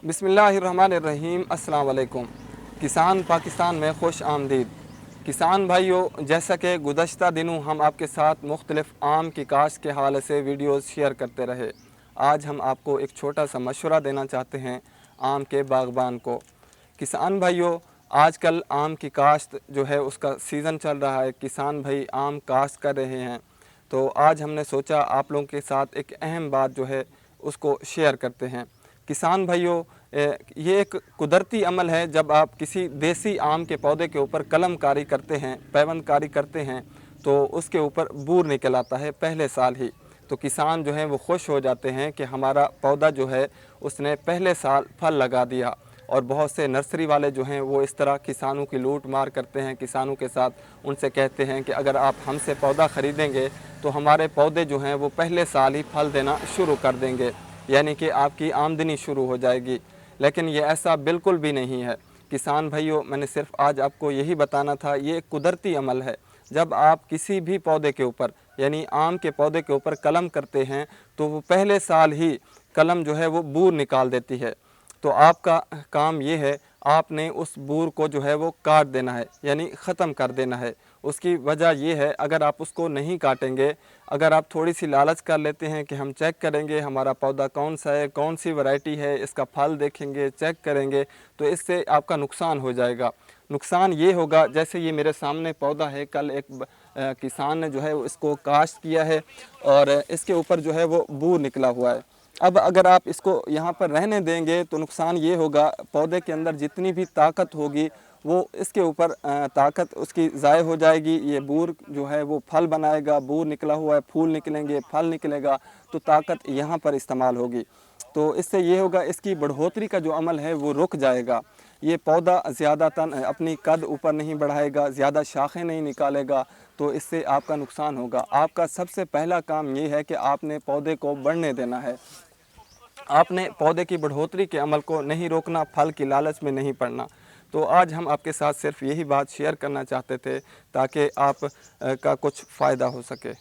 बिस्मिल्लाहिर्रहमानिर्रहीम। अस्सलाम वालेकुम। किसान पाकिस्तान में खुश आमदीद। किसान भाइयों, जैसा कि गुज़श्ता दिनों हम आपके साथ मुख्तलिफ़ आम की काश्त के हवाले से वीडियोज़ शेयर करते रहे, आज हम आपको एक छोटा सा मशवरा देना चाहते हैं आम के बागबान को। किसान भाइयों, आजकल आम की काश्त जो है उसका सीज़न चल रहा है, किसान भाई आम काश्त कर रहे हैं। तो आज हमने सोचा आप लोगों के साथ एक अहम बात जो है उसको शेयर करते हैं। किसान भाइयों, ये एक कुदरती अमल है। जब आप किसी देसी आम के पौधे के ऊपर कलमकारी करते हैं, पैवंदकारी करते हैं, तो उसके ऊपर बूर निकल आता है पहले साल ही। तो किसान जो हैं वो खुश हो जाते हैं कि हमारा पौधा जो है उसने पहले साल फल लगा दिया। और बहुत से नर्सरी वाले जो हैं वो इस तरह किसानों की लूट मार करते हैं, किसानों के साथ उनसे कहते हैं कि अगर आप हमसे पौधा ख़रीदेंगे तो हमारे पौधे जो हैं वो पहले साल ही फल देना शुरू कर देंगे, यानी कि आपकी आमदनी शुरू हो जाएगी। लेकिन ये ऐसा बिल्कुल भी नहीं है। किसान भाइयों, मैंने सिर्फ आज आपको यही बताना था, ये एक कुदरती अमल है। जब आप किसी भी पौधे के ऊपर यानी आम के पौधे के ऊपर कलम करते हैं तो वो पहले साल ही कलम जो है वो बूर निकाल देती है। तो आपका काम ये है, आपने उस बूर को जो है वो काट देना है, यानी ख़त्म कर देना है। उसकी वजह ये है, अगर आप उसको नहीं काटेंगे, अगर आप थोड़ी सी लालच कर लेते हैं कि हम चेक करेंगे हमारा पौधा कौन सा है, कौन सी वैरायटी है, इसका फल देखेंगे, चेक करेंगे, तो इससे आपका नुकसान हो जाएगा। नुकसान ये होगा, जैसे ये मेरे सामने पौधा है, कल एक किसान ने जो है इसको काश्त किया है और इसके ऊपर जो है वो बूर निकला हुआ है। अब अगर आप इसको यहाँ पर रहने देंगे तो नुकसान ये होगा, पौधे के अंदर जितनी भी ताकत होगी वो इसके ऊपर ताकत उसकी ज़ाय हो जाएगी। ये बूर जो है वो फल बनाएगा, बूर निकला हुआ है, फूल निकलेंगे, फल निकलेगा, तो ताकत यहाँ पर इस्तेमाल होगी। तो इससे ये होगा, इसकी बढ़ोतरी का जो अमल है वो रुक जाएगा। ये पौधा ज़्यादातर अपनी कद ऊपर नहीं बढ़ाएगा, ज़्यादा शाखें नहीं निकालेगा, तो इससे आपका नुकसान होगा। आपका सबसे पहला काम ये है कि आपने पौधे को बढ़ने देना है। आपने पौधे की बढ़ोतरी के अमल को नहीं रोकना, फल की लालच में नहीं पड़ना। तो आज हम आपके साथ सिर्फ यही बात शेयर करना चाहते थे ताकि आप का कुछ फ़ायदा हो सके।